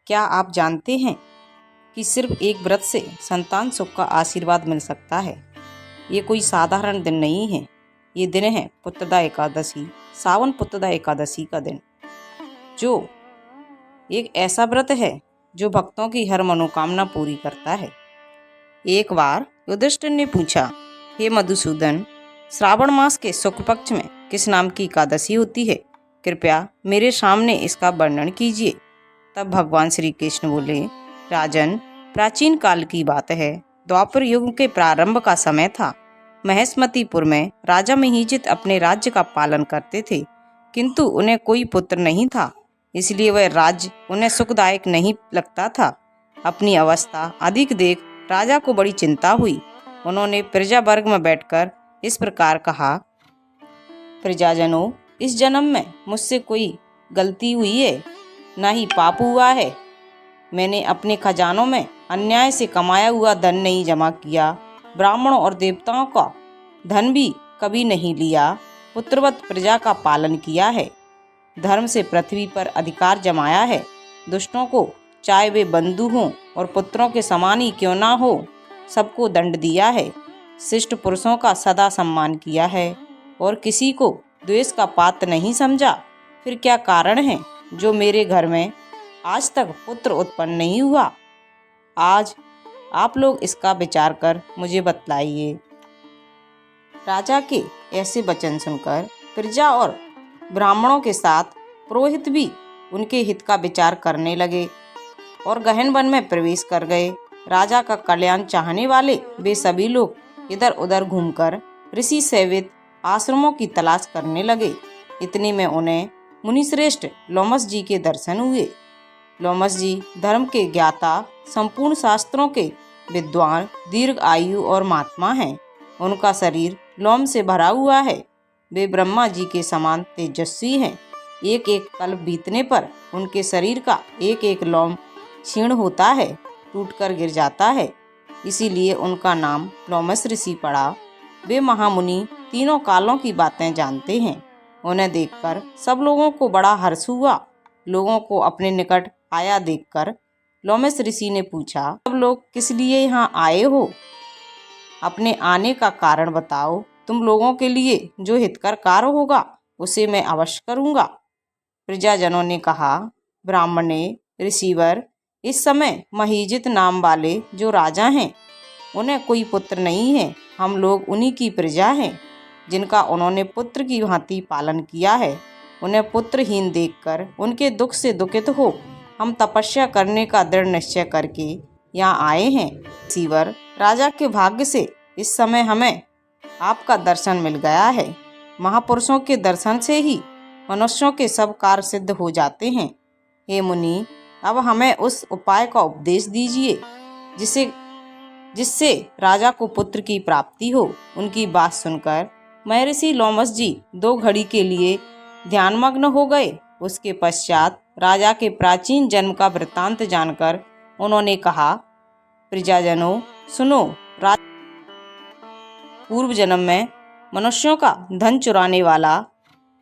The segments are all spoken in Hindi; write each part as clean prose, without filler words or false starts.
क्या आप जानते हैं कि सिर्फ एक व्रत से संतान सुख का आशीर्वाद मिल सकता है। ये कोई साधारण दिन नहीं है। ये दिन है पुत्रदा एकादशी, सावन पुत्रदा एकादशी का दिन, जो एक ऐसा व्रत है जो भक्तों की हर मनोकामना पूरी करता है। एक बार युधिष्ठिर ने पूछा, हे मधुसूदन, श्रावण मास के शुक्ल पक्ष में किस नाम की एकादशी होती है? कृपया मेरे सामने इसका वर्णन कीजिए। तब भगवान श्री कृष्ण बोले, राजन, प्राचीन काल की बात है। द्वापर युग के प्रारंभ का समय था। महेशमतीपुर में राजा महिजित अपने राज्य का पालन करते थे, किंतु उन्हें कोई पुत्र नहीं था, इसलिए वह राज्य उन्हें सुखदायक नहीं लगता था। अपनी अवस्था अधिक देख राजा को बड़ी चिंता हुई। उन्होंने प्रजा वर्ग में बैठकर इस प्रकार कहा, प्रजाजनों, इस जन्म में मुझसे कोई गलती हुई है, ना ही पाप हुआ है। मैंने अपने खजानों में अन्याय से कमाया हुआ धन नहीं जमा किया, ब्राह्मणों और देवताओं का धन भी कभी नहीं लिया, पुत्रवत प्रजा का पालन किया है, धर्म से पृथ्वी पर अधिकार जमाया है, दुष्टों को चाहे वे बंधु हों और पुत्रों के समान ही क्यों ना हो, सबको दंड दिया है, शिष्ट पुरुषों का सदा सम्मान किया है और किसी को द्वेष का पात्र नहीं समझा। फिर क्या कारण है जो मेरे घर में आज तक पुत्र उत्पन्न नहीं हुआ? आज आप लोग इसका विचार कर मुझे बतलाइए। राजा के ऐसे वचन सुनकर प्रजा और ब्राह्मणों के साथ पुरोहित भी उनके हित का विचार करने लगे और गहन वन में प्रवेश कर गए। राजा का कल्याण चाहने वाले वे सभी लोग इधर उधर घूमकर ऋषि सेवित आश्रमों की तलाश करने लगे। इतने में उन्हें मुनिश्रेष्ठ लोमस जी के दर्शन हुए। लोमस जी धर्म के ज्ञाता, संपूर्ण शास्त्रों के विद्वान, दीर्घ आयु और महात्मा हैं। उनका शरीर लोम से भरा हुआ है। वे ब्रह्मा जी के समान तेजस्वी हैं। एक एक कल्प बीतने पर उनके शरीर का एक एक लोम क्षीण होता है, टूटकर गिर जाता है, इसीलिए उनका नाम लोमस ऋषि पड़ा। वे महामुनि तीनों कालों की बातें जानते हैं। उन्हें देखकर सब लोगों को बड़ा हर्ष हुआ। लोगों को अपने निकट आया देखकर लोमस ऋषि ने पूछा, सब लोग किस लिए यहाँ आए हो? अपने आने का कारण बताओ। तुम लोगों के लिए जो हितकर कार्य होगा उसे मैं अवश्य करूँगा। प्रजाजनों ने कहा, ब्राह्मणे, ऋषिवर, इस समय महिजित नाम वाले जो राजा हैं उन्हें कोई पुत्र नहीं है। हम लोग उन्हीं की प्रजा हैं जिनका उन्होंने पुत्र की भांति पालन किया है। उन्हें पुत्रहीन देखकर उनके दुख से दुखित हो हम तपस्या करने का दृढ़ निश्चय करके यहाँ आए हैं। ऋषिवर, राजा के भाग्य से इस समय हमें आपका दर्शन मिल गया है। महापुरुषों के दर्शन से ही मनुष्यों के सब कार्य सिद्ध हो जाते हैं। हे मुनि, अब हमें उस उपाय का उपदेश दीजिए जिससे राजा को पुत्र की प्राप्ति हो। उनकी बात सुनकर महर्षि लोमस जी 2 घड़ी के लिए ध्यानमग्न हो गए। उसके पश्चात राजा के प्राचीन जन्म का वृत्तांत जानकर उन्होंने कहा, प्रजाजनों सुनो, पूर्व जन्म में मनुष्यों का धन चुराने वाला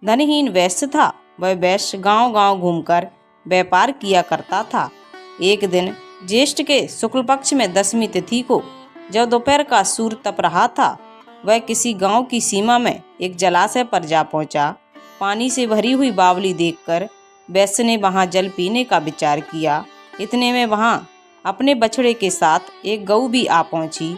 धनहीन वैश्य था। वह वैश्य गांव गांव घूमकर व्यापार किया करता था। एक दिन ज्येष्ठ के शुक्ल पक्ष में 10वीं तिथि को जब दोपहर का सूर्य तप रहा था, वह किसी गांव की सीमा में एक जलाशय पर जा पहुंचा। पानी से भरी हुई बावली देखकर वैश्य ने वहां जल पीने का विचार किया। इतने में वहां अपने बछड़े के साथ एक गऊ भी आ पहुंची।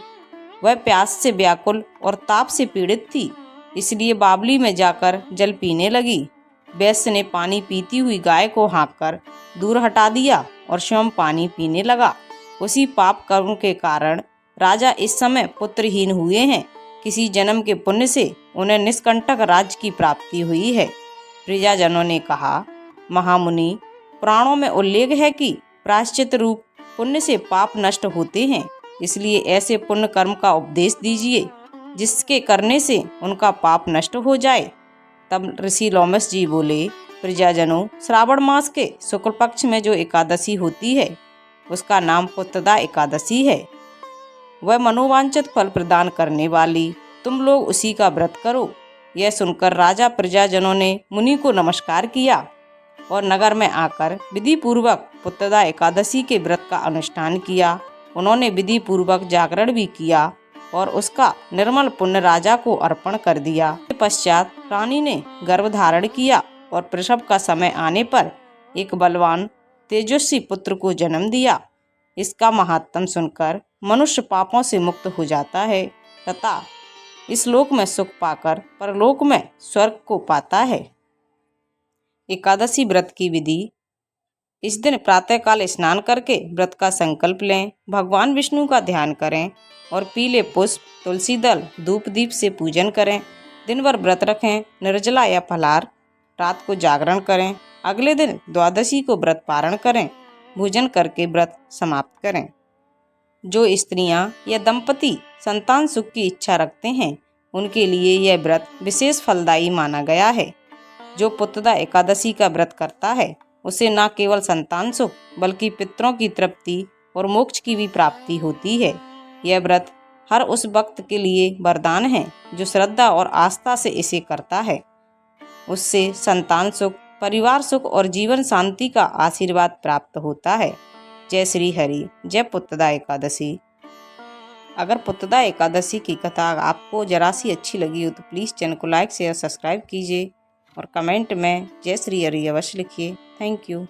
वह प्यास से व्याकुल और ताप से पीड़ित थी, इसलिए बावली में जाकर जल पीने लगी। वैश्य ने पानी पीती हुई गाय को हाँककर दूर हटा दिया और स्वयं पानी पीने लगा। उसी पाप कर्म के कारण राजा इस समय पुत्रहीन हुए हैं। किसी जन्म के पुण्य से उन्हें निष्कंटक राज्य की प्राप्ति हुई है। प्रजाजनों ने कहा, महामुनि, पुराणों में उल्लेख है कि प्रायश्चित रूप पुण्य से पाप नष्ट होते हैं, इसलिए ऐसे पुण्य कर्म का उपदेश दीजिए जिसके करने से उनका पाप नष्ट हो जाए। तब ऋषि लोमस जी बोले, प्रजाजनों, श्रावण मास के शुक्ल पक्ष में जो एकादशी होती है उसका नाम पुत्रदा एकादशी है। वह मनोवांछित फल प्रदान करने वाली, तुम लोग उसी का व्रत करो। यह सुनकर राजा प्रजाजनों ने मुनि को नमस्कार किया और नगर में आकर विधि पूर्वक पुत्रदा एकादशी के व्रत का अनुष्ठान किया। उन्होंने विधि पूर्वक जागरण भी किया और उसका निर्मल पुण्य राजा को अर्पण कर दिया। इसके पश्चात रानी ने गर्भ धारण किया और प्रसव का समय आने पर एक बलवान तेजस्वी पुत्र को जन्म दिया। इसका महात्म सुनकर मनुष्य पापों से मुक्त हो जाता है तथा इस लोक में सुख पाकर परलोक में स्वर्ग को पाता है। एकादशी व्रत की विधि: इस दिन प्रातःकाल स्नान करके व्रत का संकल्प लें, भगवान विष्णु का ध्यान करें और पीले पुष्प, तुलसी दल, धूप दीप से पूजन करें। दिन भर व्रत रखें, निर्जला या फलाहार, रात को जागरण करें। अगले दिन द्वादशी को व्रत पारण करें, भोजन करके व्रत समाप्त करें। जो स्त्रियां या दंपति संतान सुख की इच्छा रखते हैं उनके लिए यह व्रत विशेष फलदायी माना गया है। जो पुत्रदा एकादशी का व्रत करता है उसे न केवल संतान सुख बल्कि पितरों की तृप्ति और मोक्ष की भी प्राप्ति होती है। यह व्रत हर उस भक्त के लिए वरदान है जो श्रद्धा और आस्था से इसे करता है। उससे संतान सुख, परिवार सुख और जीवन शांति का आशीर्वाद प्राप्त होता है। जय श्री हरि, जय पुत्रदा एकादशी। अगर पुत्रदा एकादशी की कथा आपको जरा सी अच्छी लगी हो तो प्लीज़ चैनल को लाइक शेयर सब्सक्राइब कीजिए और कमेंट में जय श्री हरि अवश्य लिखिए। Thank you.